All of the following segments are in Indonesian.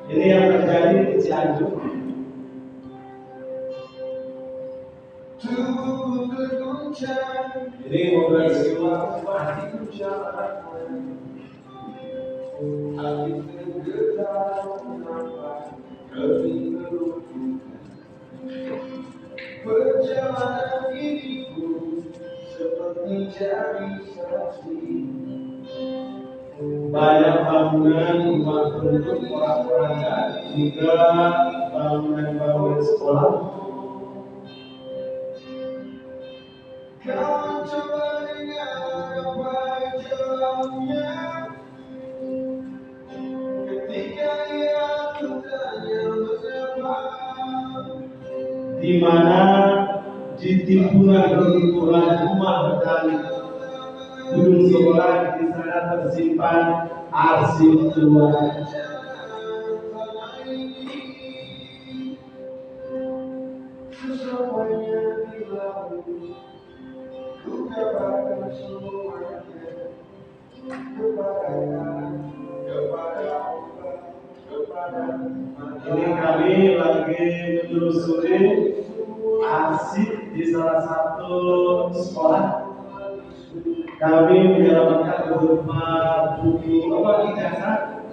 Ini yang terjadi di Cianjur. Ini mobil sewa mati perjalanan hidupku seperti jadi saksi. Banyak bangunan rumah penduduk orang-orang juga bangunan-bangunan sekolah. Kau coba dengar apa jawabnya ketika ia bertanya siapa. Di mana di timbunan rumah dan gedung sekolah di sana tersimpan arsip keluarga. Semuanya dilalui, ku kabarkan semuanya kepada ini kami lagi menelusuri arsip di salah satu sekolah. Kami menyelamatkan beberapa buku ijazah,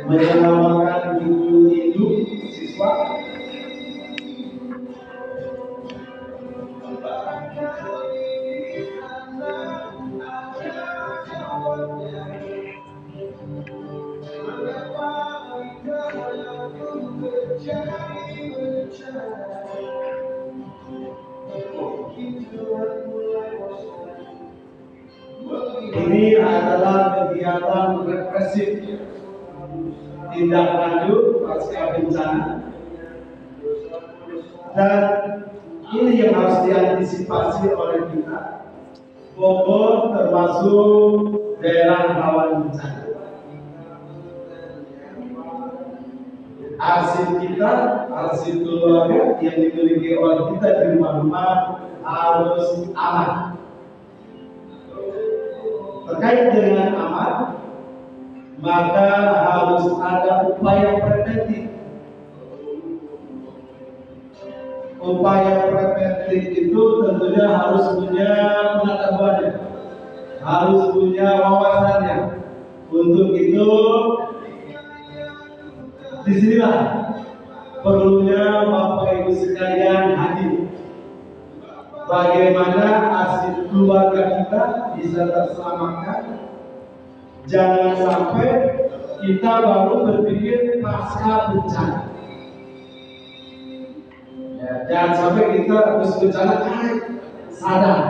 menyelamatkan buku hidup siswa. Ini adalah kegiatan represif tindak lanjut pasca bencana, dan ini yang harus diantisipasi oleh kita. Bogor termasuk daerah rawan bencana. Arsip kita, arsip keluarga yang dimiliki oleh kita di rumah-rumah harus aman. Terkait dengan aman, maka harus ada upaya preventif. Upaya preventif itu tentunya harus punya pengetahuannya, harus punya wawasannya. Untuk itu, disinilah perlunya Bapak Ibu sekalian hadir. Bagaimana arsip keluarga kita bisa terselamatkan. Jangan sampai kita baru berpikir pasca bencana. Jangan sampai kita habis bencana sadar.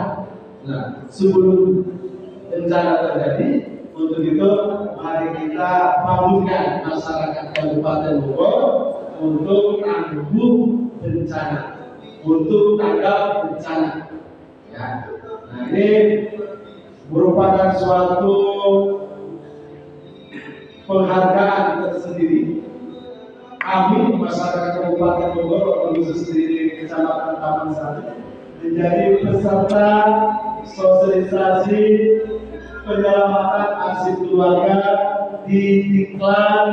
Nah, sebelum bencana terjadi, untuk itu mari kita bangunkan masyarakat Kabupaten Bogor untuk tangguh bencana, untuk tanggap bencana. Ya. Nah, ini merupakan suatu penghargaan tersendiri. Kami masyarakat Kabupaten Bogor, khusus di Kecamatan Taman Sari, menjadi peserta sosialisasi penyelamatan arsip keluarga di Diklat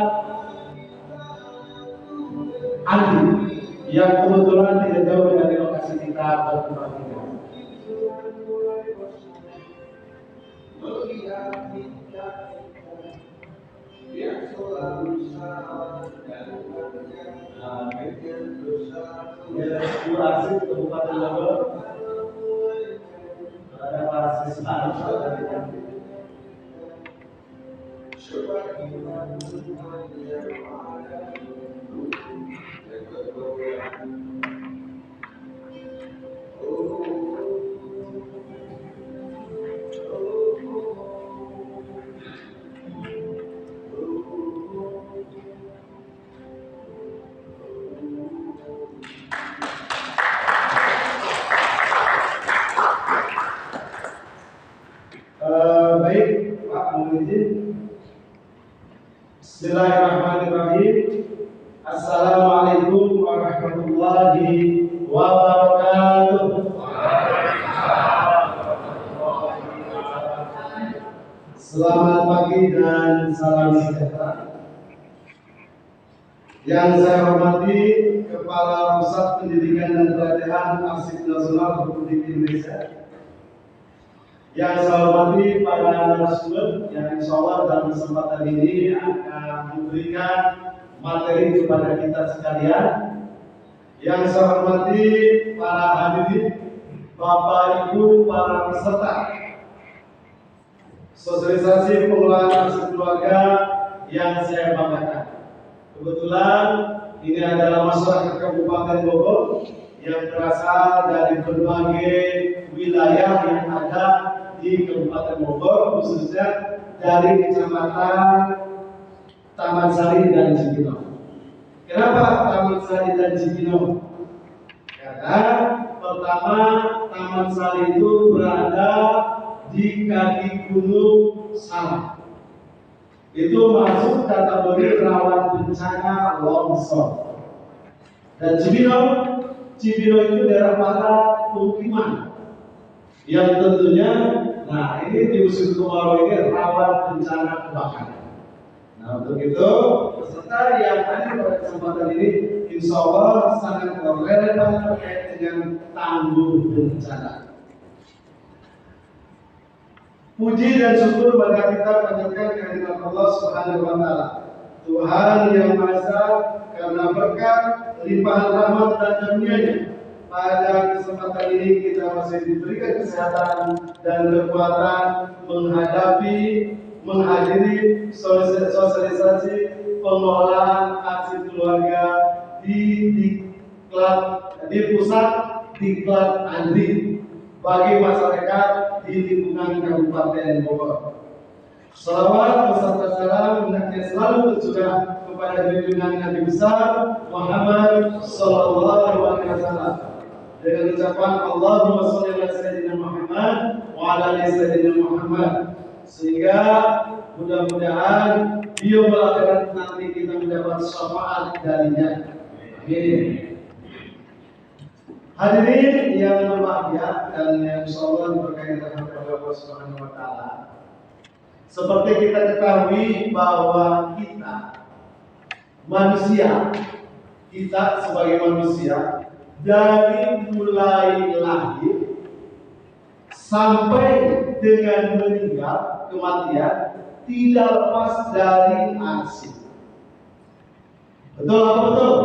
Andi yang kebetulan tidak jauh dari lokasi kita bertempat tinggal. Yang selalu salah dan arsip Kabupaten Bogor ada arsip dari kami. Baik, Pak Muhyiddin. Bismillahirrahmanirrahim. Assalamualaikum warahmatullahi wabarakatuh. Selamat pagi dan salam sejahtera. Yang saya hormati Kepala Pusat Pendidikan dan Pelatihan Arsip Nasional Republik Indonesia. Yang saya hormati para narasumber yang insya Allah dalam kesempatan ini akan memberikan materi kepada kita sekalian. Yang saya hormati para hadirin, Bapak Ibu, para peserta sosialisasi pengelolaan arsip keluarga yang saya banggakan. Kebetulan ini adalah masyarakat Kabupaten Bogor yang berasal dari berbagai wilayah yang ada di Kabupaten Bogor, khususnya dari Kecamatan Taman Sari dan Cibinong. Kenapa Taman Sari dan Cibinong? Karena pertama, Taman Sari itu berada di kaki Gunung Salak. Itu masuk kategori rawan bencana longsor. Dan Cibinong itu daerah padat pemukiman yang tentunya, nah ini di musim kemarau ini rawan bencana kebakaran. Nah untuk itu peserta yang hadir pada kesempatan ini insya Allah sangat relevan terkait dengan tanggul bencana. Puji dan syukur bagi kita panjatkan kehadirat Allah Subhanahu wa Ta'ala, Tuhan yang Maha Esa, karena berkat limpahan rahmat dan karunia-Nya. Pada kesempatan ini kita masih diberikan kesehatan dan kekuatan menghadiri sosialisasi pengelolaan arsip keluarga di pusat Diklat Andri bagi masyarakat di lingkungan Kabupaten Bogor. Salawat beserta salam hendaknya selalu tercurah kepada junjungan Nabi besar Muhammad Sallallahu Alaihi Wasallam dengan ucapan Allahumma sholli ala sayyidina Muhammad wa ala ali sayyidina Muhammad, sehingga mudah-mudahan beliau akhirat nanti kita mendapat syafaat darinya. Amin. Hadirin yang berbahagia dan yang insyaallah diberkahi oleh Allah Subhanahu wa Ta'ala. Seperti kita ketahui bahwa kita sebagai manusia dari mulai lahir sampai dengan meninggal, kematian tidak lepas dari arsip. Betul apa betul?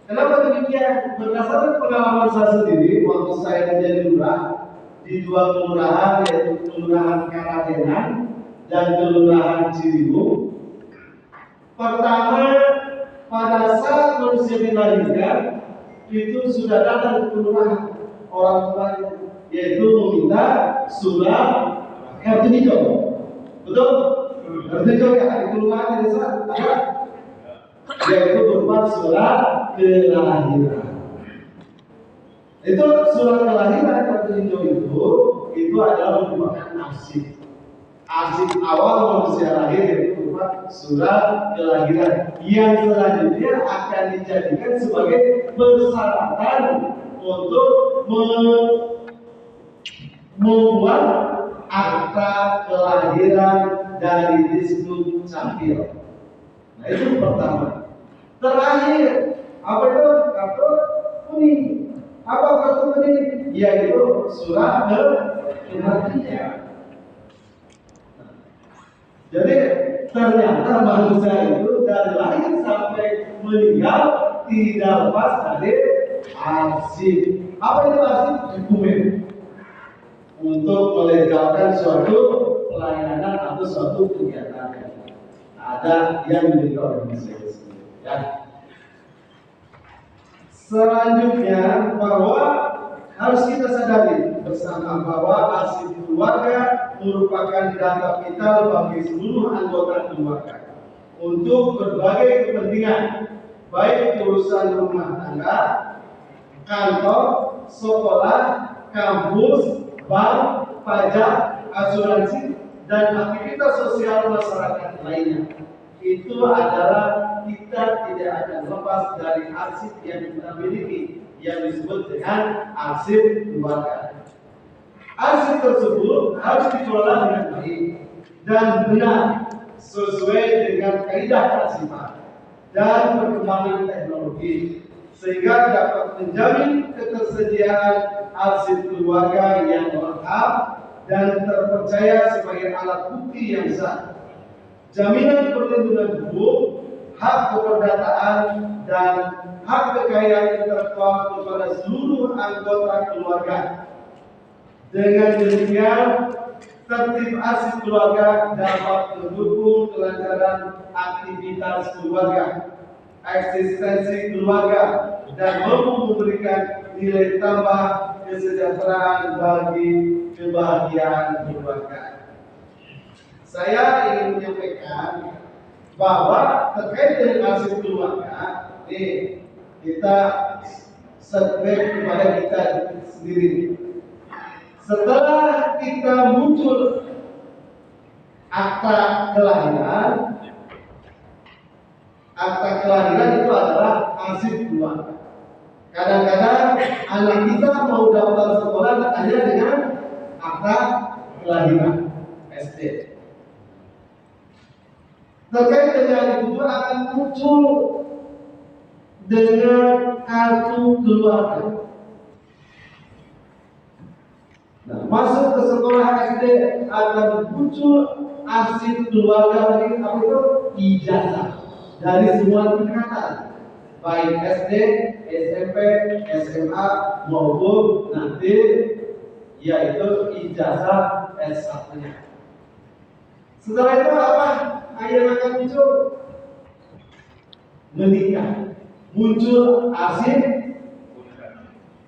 Kenapa demikian? Berdasarkan pengalaman saya sendiri, waktu saya menjadi lurah di dua kelurahan, yaitu Kelurahan Karadenan dan Kelurahan Ciriwung. Pertama, pada saat manusia dilahirkan, itu sudah datang ke kelurahan orang tuanya, yaitu meminta surat kartu hijau. Betul? Kartu hijau ya, di kelurahan desa ada, yaitu berupa surat kelahiran. Itu surat kelahiran kartu hijau itu adalah merupakan arsip awal manusia lahir, yaitu berupa surat kelahiran yang selanjutnya akan dijadikan sebagai persyaratan untuk membuat akta kelahiran dari Disduk Capil. Nah itu pertama. Terakhir, apa itu? Kartu kuning. Apa kartu kuning? Yaitu surat kematian. Jadi ternyata manusia itu dari lahir sampai meninggal tidak lepas dari arsip. Apa itu arsip? Dokumen untuk melegalkan suatu pelayanan atau suatu kegiatan. Ada yang dimiliki organisasi. Ya. Selanjutnya bahwa harus kita sadari bersama bahwa arsip keluarga merupakan data vital bagi seluruh anggota keluarga untuk berbagai kepentingan, baik urusan rumah tangga, kantor, sekolah, kampus, bank, pajak, asuransi, dan aktivitas sosial masyarakat lainnya. Itu adalah kita tidak akan lepas dari arsip yang kita miliki, yang disebut dengan arsip keluarga. Arsip tersebut harus dikelola dengan baik dan benar sesuai dengan kaidah kearsipan dan perkembangan teknologi, sehingga dapat menjamin ketersediaan arsip keluarga yang lengkap dan terpercaya sebagai alat bukti yang sah, jaminan perlindungan hukum, hak keperdataan, dan hak kekayaan intelektual kepada seluruh anggota keluarga. Dengan demikian, tertib arsip keluarga dapat mendukung kelancaran aktivitas keluarga, eksistensi keluarga, dan mampu memberikan nilai tambah kesejahteraan bagi kebahagiaan keluarga. Saya ingin menyampaikan bahwa terkait dengan arsip keluarga, kita setback kepada kita sendiri. Setelah kita muncul akta kelahiran itu adalah arsip keluarga. Kadang-kadang anak kita mau daftar sekolah hanya dengan akta kelahiran SD. Terkait dengan itu juga akan muncul dengan kartu keluarga. Nah, masuk ke sekolah SD akan muncul arsip keluarga dari apa itu? Ijazah dari semua tingkatan, baik SD, SMP, SMA maupun nanti yaitu ijazah S1-nya. Setelah itu apa yang akan muncul? Menikah, muncul arsip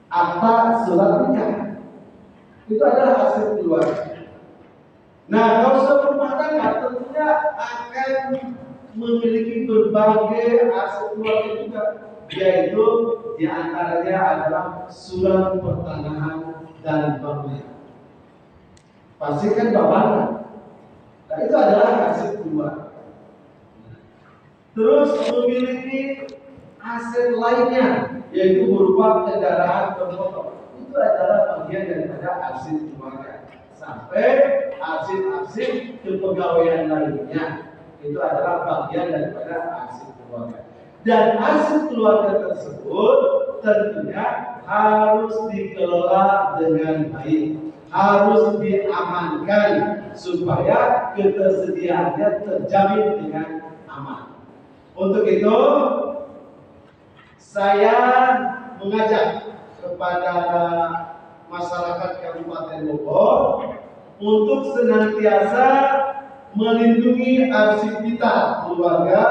akta surat nikah. Itu adalah arsip keluarga. Nah, kalau sudah berumah tangga tentunya akan memiliki berbagai arsip keluarga juga, yaitu diantaranya adalah surat pertanahan dan bangunan. Pastikan bangunan. Nah, itu adalah arsip keluarga. Terus memiliki aset lainnya, yaitu berupa kendaraan bermotor. Itu adalah bagian daripada arsip keluarga. Sampai arsip-arsip kepegawaian lainnya, itu adalah bagian daripada arsip keluarga. Dan arsip keluarga tersebut tentunya harus dikelola dengan baik, harus diamankan supaya ketersediaannya terjamin dengan aman. Untuk itu, saya mengajak kepada masyarakat Kabupaten Bogor untuk senantiasa melindungi arsip kita keluarga,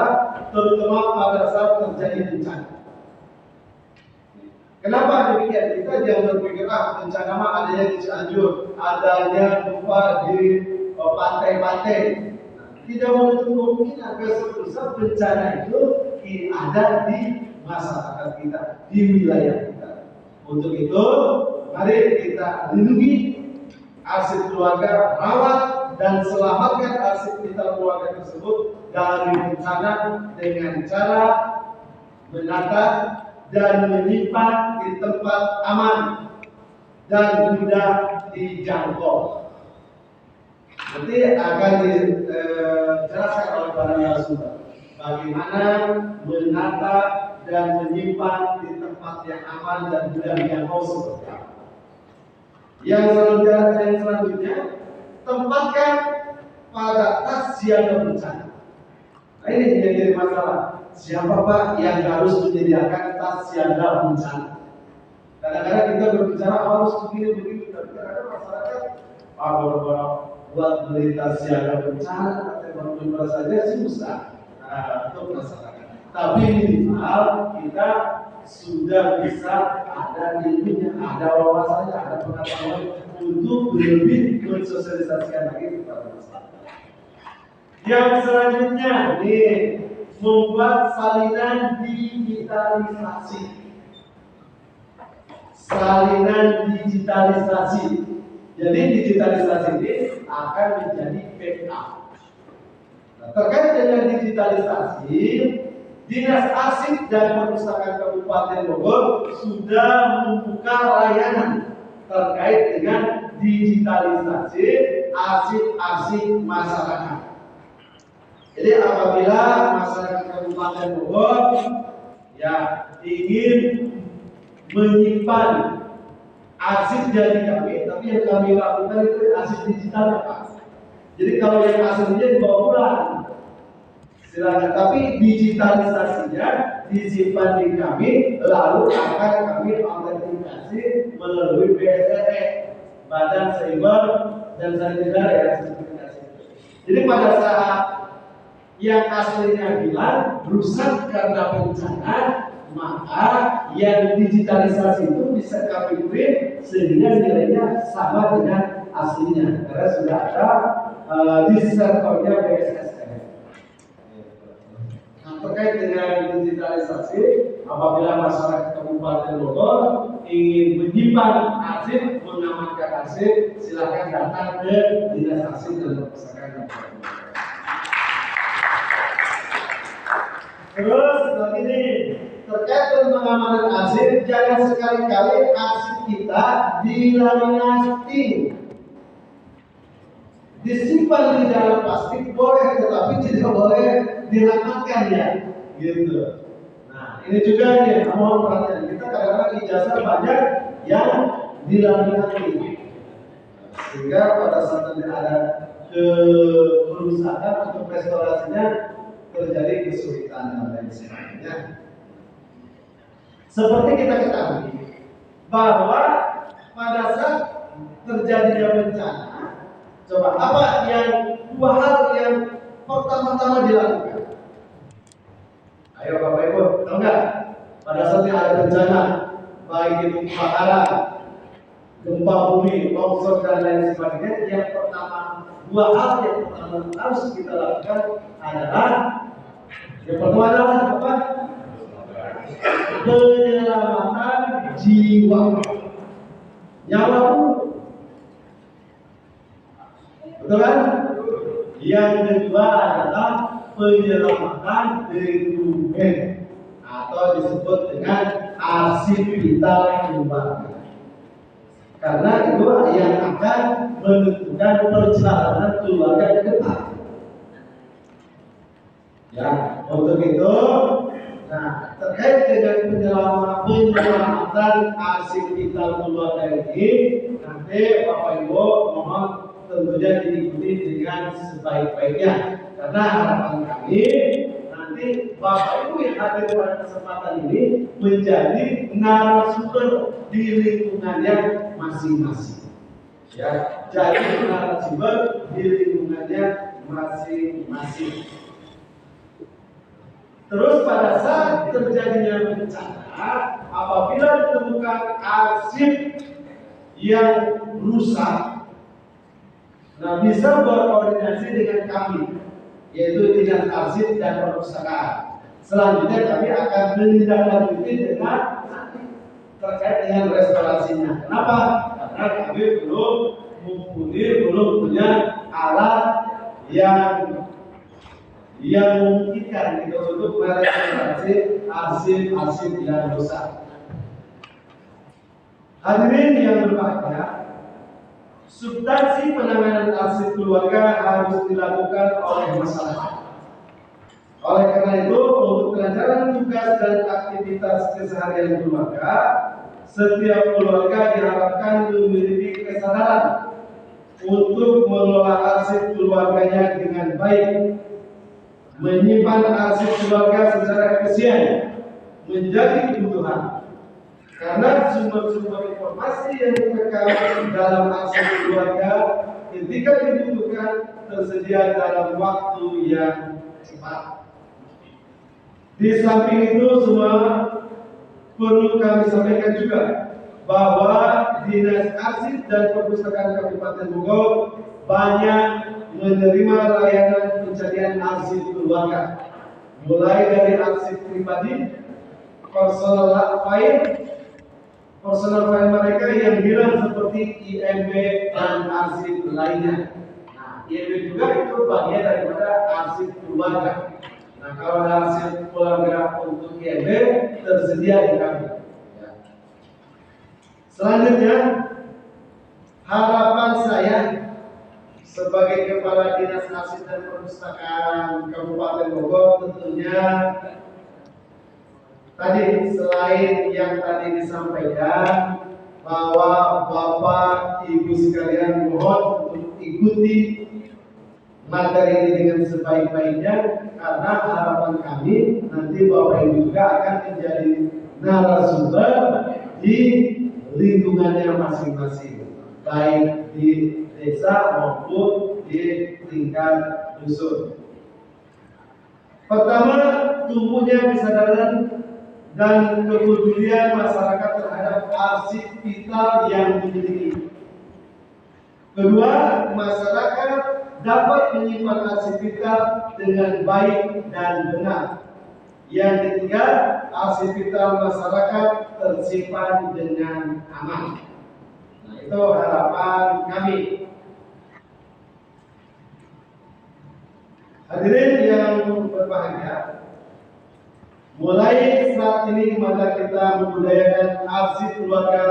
terutama pada saat terjadi bencana. Kenapa demikian? Kita jangan berpikir bencana mah adanya di Cianjur, adanya gempa di pantai-pantai. Tidak menutup kemungkinan besok lusa bencana itu ada di masyarakat kita, di wilayah kita. Untuk itu, mari kita lindungi arsip keluarga, rawat dan selamatkan arsip kita keluarga tersebut dari bencana dengan cara menata dan menyimpan di tempat aman dan mudah dijangkau. Nanti akan dijelaskan oleh para narasumber bagaimana menata dan menyimpan di tempat yang aman dan mudah dijangkau seperti apa. Yang selanjutnya, tempatkan pada tas siaga bencana. Nah, ini yang jadi masalah. Siapa Pak yang harus menyediakan tas siaga bencana? Kadang-kadang kita berbicara harus begini, tapi kadang-kadang masyarakat buat beli tas siaga bencana, baru saja susah untuk masyarakat. Tapi minimal kita sudah bisa ada ilmunya, ada wawasannya, ada pengetahuan untuk lebih mensosialisasikan lagi kepada masyarakat. Yang selanjutnya, membuat salinan digitalisasi. Salinan digitalisasi. Jadi digitalisasi ini akan menjadi backup. Terkait dengan digitalisasi, Dinas Arsip dan Perpustakaan Kabupaten Bogor sudah membuka layanan terkait dengan digitalisasi arsip-arsip masyarakat. Jadi apabila masyarakat Kabupaten Bogor ya ingin menyimpan arsip jadi kami, tapi yang kami lakukan itu arsip digital ya Pak. Jadi kalau yang aslinya dibawa pulang, silakan. Tapi digitalisasinya disimpan di kami, lalu akan kami autentikasi melalui BSE, Badan Cyber dan Sanitasi ya sertifikasi. Jadi pada saat yang aslinya hilang, rusak karena bencana, maka yang digitalisasi itu bisa kami print sehingga nilainya sama dengan aslinya karena sudah ada di servernya BSSN. Nah, terkait dengan digitalisasi, apabila masyarakat Kabupaten Bogor ingin menyimpan arsip, mengamankan arsip, silakan datang ke Dinas Arsip dan Perpustakaan Kabupaten Bogor. Terus begini, terkait dengan pengamanan arsip, jangan sekali-kali arsip kita dilaminasi. Disimpan di dalam plastik boleh, tetapi tidak boleh dirapatkan ya, gitu. Nah, ini juga nih, mohon perhatian kita kadang-kadang ijazah banyak yang dilaminasi, sehingga pada saat nanti ada kerusakan untuk restorasinya terjadi kesulitan dan lain sebagainya. Seperti kita ketahui bahwa pada saat terjadinya bencana, coba apa yang dua hal yang pertama-tama dilakukan? Ayo Bapak Ibu, tahu nggak? Pada saat ada bencana, baik itu kebakaran, gempa bumi, longsor dan lain sebagainya, yang pertama, dua hal yang pertama harus kita lakukan adalah yang pertama adalah apa? Penyelamatan jiwa, nyawa dulu. Betul kan? Yang kedua adalah penyelamatan dokumen atau disebut dengan arsip vital keluarga. Karena itu yang akan menentukan perjalanan keluarga ke depan. Ya, untuk itu, nah terkait dengan penyelamatan arsip vital keluarga ini, nanti Bapak Ibu mohon tentunya diikuti dengan sebaik-baiknya, karena harapan kami nanti Bapak Ibu yang hadir pada kesempatan ini menjadi narasumber di lingkungannya masing-masing. Ya, jadi narasumber di lingkungannya masing-masing. Terus pada saat terjadinya bencana, apabila ditemukan arsip yang rusak, nah bisa berkoordinasi dengan kami, yaitu Dinas Arsip dan Perpustakaan. Selanjutnya kami akan menindaklanjuti dengan terkait dengan restorasinya. Kenapa? Karena kami belum punya alat yang memungkinkan gitu untuk merestorasi arsip yang rusak. Hadirin yang berbahagia, substansi penanganan arsip keluarga harus dilakukan oleh masyarakat. Oleh karena itu, untuk kelancaran tugas dan aktivitas keseharian keluarga, setiap keluarga diharapkan memiliki kesadaran untuk mengelola arsip keluarganya dengan baik, menyimpan arsip keluarga secara efisien menjadi kebutuhan. Karena sumber-sumber informasi yang terkandung dalam arsip keluarga ketika dibutuhkan tersedia dalam waktu yang cepat. Di samping itu semua perlu kami sampaikan juga bahwa Dinas Arsip dan Perpustakaan Kabupaten Bogor banyak menerima layanan pencarian arsip keluarga, mulai dari arsip pribadi, personal file mereka yang hilang seperti IMB dan arsip lainnya. Nah, IMB juga itu bagian daripada arsip keluarga. Nah, kalau arsip keluarga untuk IMB tersedia di kami. Selanjutnya, harapan saya sebagai Kepala Dinas Arsip dan Perpustakaan Kabupaten Bogor, tentunya tadi selain yang tadi disampaikan bahwa Bapak Ibu sekalian mohon untuk ikuti materi ini dengan sebaik-baiknya, karena harapan kami nanti Bapak Ibu juga akan menjadi narasumber di lingkungannya masing-masing, baik di desa maupun di tingkat dusun. Pertama, tumbuhnya kesadaran dan kepedulian masyarakat terhadap arsip vital yang dimiliki. Kedua, masyarakat dapat menyimpan arsip vital dengan baik dan benar. Yang ketiga, arsip vital masyarakat tersimpan dengan aman. Nah, itu harapan kami. Hadirin yang berbahagia, mulai saat ini maka kita membudayakan arsip keluarga,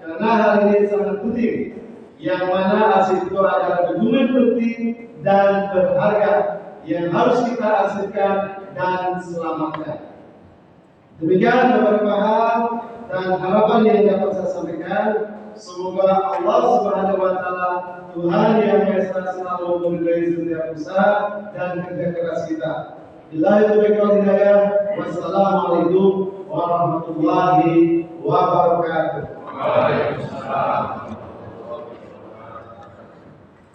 karena hal ini sangat penting, yang mana arsip itu adalah dokumen penting dan berharga yang harus kita arsipkan dan selamatkan. Demikian beberapa hal dan harapan yang dapat saya sampaikan. Semoga Allah Subhanahu wa Ta'ala, Tuhan yang Maha Esa, selalu memberkahi setiap usaha dan kerja keras kita. Billahi taufiq wal hidayah. Wassalamualaikum warahmatullahi wabarakatuh. Waalaikumsalam.